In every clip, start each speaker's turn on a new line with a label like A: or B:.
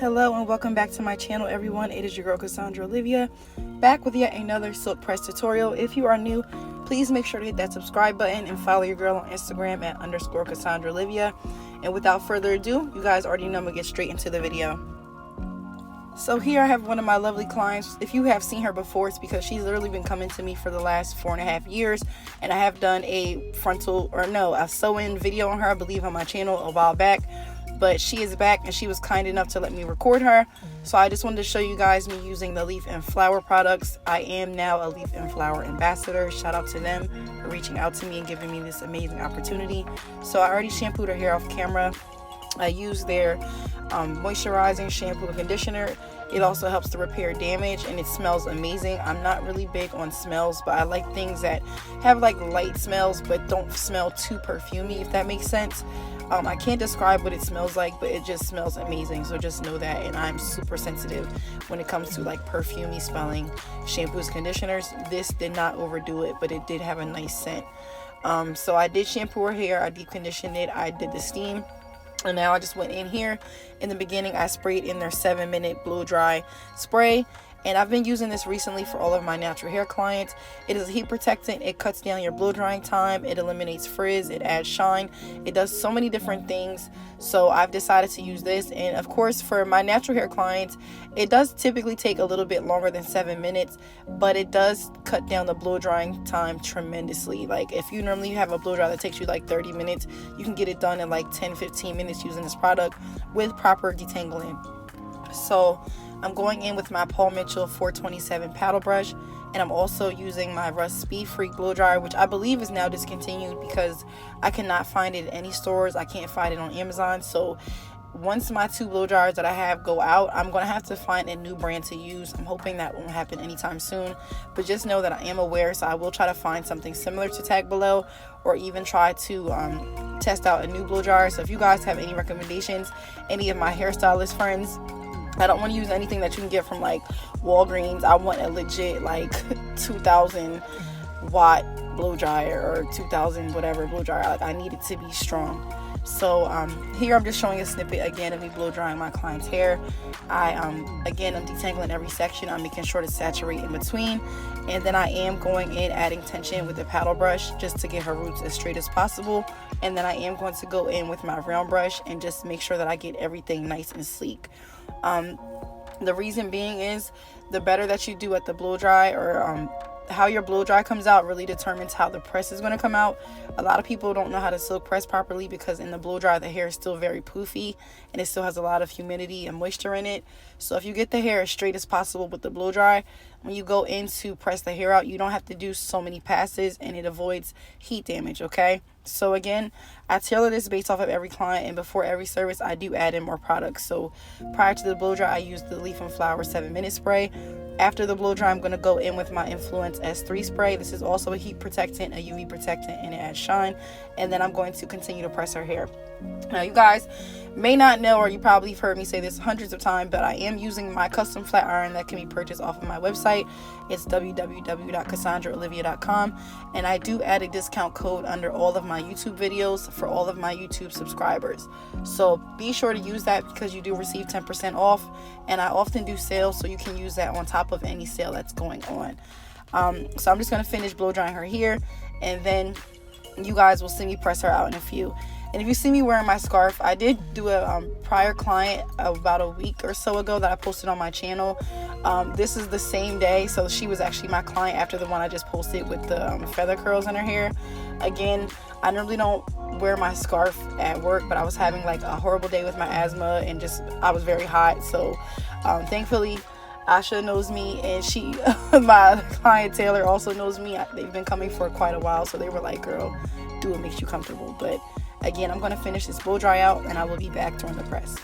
A: Hello and welcome back to my channel, everyone. It is your girl Cassandra Olivia, back with yet another silk press tutorial. If you are new, please make sure to hit that subscribe button and follow your girl on Instagram at _CassandраOlivia. And without further ado, you guys already know I'm gonna get straight into the video. So here I have one of my lovely clients. If you have seen her before, it's because she's literally been coming to me for the last 4.5 years, and I have done a sew-in video on her, I believe, on my channel a while back. But she is back and she was kind enough to let me record her. So I just wanted to show you guys me using the leaf and flower products. I am now a leaf and flower ambassador. Shout out to them for reaching out to me and giving me this amazing opportunity. So I already shampooed her hair off camera. I use their moisturizing shampoo and conditioner. It also helps to repair damage and it smells amazing. I'm not really big on smells, but I like things that have like light smells but don't smell too perfumey, if that makes sense. I can't describe what it smells like, but it just smells amazing. So just know that. And I'm super sensitive when it comes to like perfumey smelling shampoos, conditioners. This did not overdo it, but it did have a nice scent. So I did shampoo her hair, I deep conditioned it, I did the steam. And now I just went in here. In the beginning, I sprayed in their 7-minute blow dry spray. And I've been using this recently for all of my natural hair clients. It is a heat protectant. It cuts down your blow drying time. It eliminates frizz. It adds shine. It does so many different things. So I've decided to use this. And of course, for my natural hair clients, it does typically take a little bit longer than 7 minutes, but it does cut down the blow drying time tremendously. Like if you normally have a blow dry that takes you like 30 minutes, you can get it done in like 10-15 minutes using this product with proper detangling. So I'm going in with my Paul Mitchell 427 paddle brush, and I'm also using my Rusk Speed Freak blow dryer, which I believe is now discontinued because I cannot find it in any stores. I can't find it on Amazon. So once my 2 blow dryers that I have go out, I'm going to have to find a new brand to use. I'm hoping that won't happen anytime soon, but just know that I am aware, so I will try to find something similar to tag below, or even try to test out a new blow dryer. So if you guys have any recommendations, any of my hairstylist friends, I don't want to use anything that you can get from like Walgreens. I want a legit like 2000 watt blow dryer or 2000 whatever blow dryer. Like I need it to be strong. So here I'm just showing a snippet again of me blow drying my client's hair. I'm detangling every section. I'm making sure to saturate in between, and then I am going in adding tension with the paddle brush just to get her roots as straight as possible. And then I am going to go in with my round brush and just make sure that I get everything nice and sleek. The reason being is the better that you do at the blow dry, or how your blow dry comes out really determines how the press is going to come out. A lot of people don't know how to silk press properly because in the blow dry the hair is still very poofy and it still has a lot of humidity and moisture in it. So if you get the hair as straight as possible with the blow dry, when you go in to press the hair out, you don't have to do so many passes and it avoids heat damage. Okay, so again, I tailor this based off of every client, and before every service I do add in more products. So prior to the blow dry, I use the leaf and flower 7-minute spray. After the blow dry, I'm going to go in with my Influence S3 spray. This is also a heat protectant, a UV protectant, and it adds shine. And then I'm going to continue to press her hair. Now, you guys may not know, or you probably have heard me say this hundreds of times, but I am using my custom flat iron that can be purchased off of my website. It's www.CassandraOlivia.com, and I do add a discount code under all of my YouTube videos for all of my YouTube subscribers. So be sure to use that because you do receive 10% off, and I often do sales, so you can use that on top of any sale that's going on. So I'm just going to finish blow drying her hair, and then you guys will see me press her out in a few. And if you see me wearing my scarf, I did do a prior client about a week or so ago that I posted on my channel. This is the same day, so she was actually my client after the one I just posted with the feather curls in her hair. Again, I normally don't wear my scarf at work, but I was having like a horrible day with my asthma and just I was very hot. So thankfully Asha knows me, and she my client Taylor also knows me. They've been coming for quite a while, so they were like, girl, do what makes you comfortable. But again, I'm going to finish this blow dry out and I will be back during the press.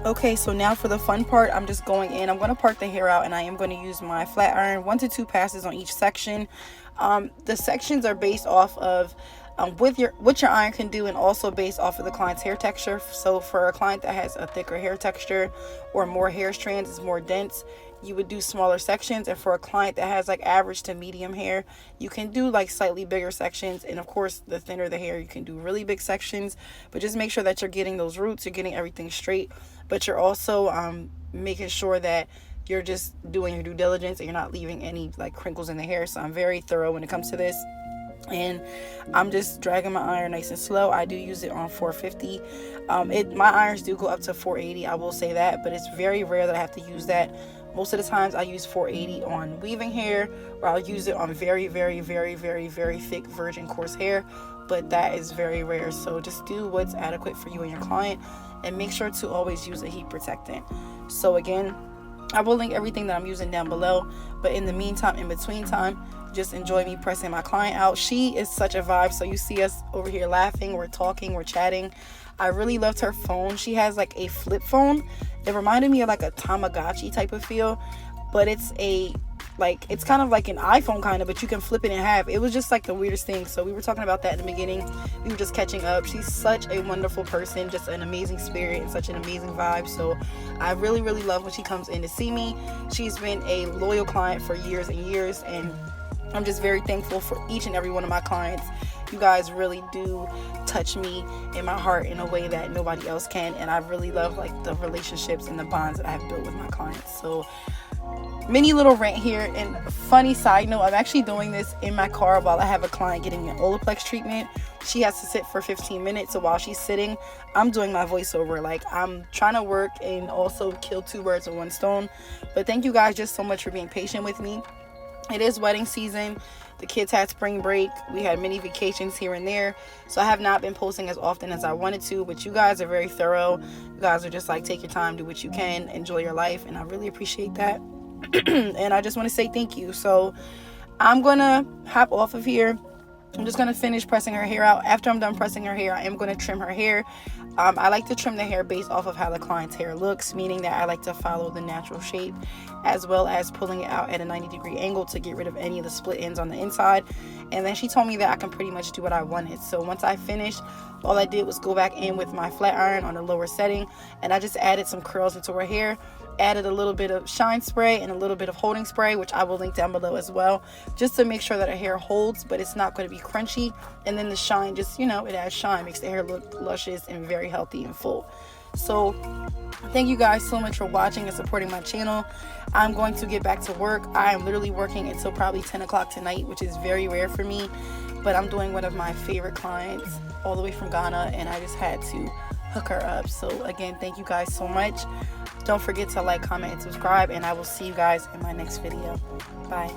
A: Okay, so now for the fun part, I'm just going in. I'm going to part the hair out, and I am going to use my flat iron, 1 to 2 passes on each section. The sections are based off of with what your iron can do, and also based off of the client's hair texture. So for a client that has a thicker hair texture or more hair strands, is more dense, you would do smaller sections. And for a client that has like average to medium hair, you can do like slightly bigger sections. And of course, the thinner the hair, you can do really big sections. But just make sure that you're getting those roots, you're getting everything straight, but you're also making sure that you're just doing your due diligence and you're not leaving any like crinkles in the hair. So I'm very thorough when it comes to this. And I'm just dragging my iron nice and slow. I do use it on 450. My irons do go up to 480, I will say that, but it's very rare that I have to use that. Most of the times I use 480 on weaving hair, or I'll use it on very, very, very, very, very thick virgin coarse hair, but that is very rare. So just do what's adequate for you and your client, and make sure to always use a heat protectant. So again, I will link everything that I'm using down below, but in the meantime, in between time, just enjoy me pressing my client out. She is such a vibe. So you see us over here laughing, we're talking, we're chatting. I really loved her phone. She has like a flip phone. It reminded me of like a Tamagotchi type of feel, but it's kind of like an iPhone kind of, but you can flip it in half. It was just like the weirdest thing. So we were talking about that in the beginning. We were just catching up. She's such a wonderful person, just an amazing spirit and such an amazing vibe. So I really, really love when she comes in to see me. She's been a loyal client for years and years, and I'm just very thankful for each and every one of my clients. You guys really do touch me in my heart in a way that nobody else can, and I really love like the relationships and the bonds that I have built with my clients. So mini little rant here. And funny side note, I'm actually doing this in my car while I have a client getting an Olaplex treatment. She has to sit for 15 minutes, so while she's sitting, I'm doing my voiceover. Like, I'm trying to work and also kill two birds with one stone. But thank you guys just so much for being patient with me. It is wedding season. The kids had spring break. We had many vacations here and there. So I have not been posting as often as I wanted to, but you guys are very thorough. You guys are just like, take your time, do what you can, enjoy your life, and I really appreciate that. And I just want to say thank you. So I'm gonna hop off of here. I'm just going to finish pressing her hair out. After I'm done pressing her hair, I am going to trim her hair. I like to trim the hair based off of how the client's hair looks, meaning that I like to follow the natural shape, as well as pulling it out at a 90-degree angle to get rid of any of the split ends on the inside. And then she told me that I can pretty much do what I wanted. So once I finished, all I did was go back in with my flat iron on a lower setting, and I just added some curls into her hair. Added a little bit of shine spray and a little bit of holding spray, which I will link down below as well, just to make sure that her hair holds, but it's not going to be crunchy. And then the shine, just, it adds shine, makes the hair look luscious and very healthy and full. So thank you guys so much for watching and supporting my channel. I'm going to get back to work. I am literally working until probably 10 o'clock tonight, which is very rare for me, but I'm doing one of my favorite clients all the way from Ghana, and I just had to hook her up. So again, thank you guys so much. Don't forget to like, comment, and subscribe, and I will see you guys in my next video. Bye.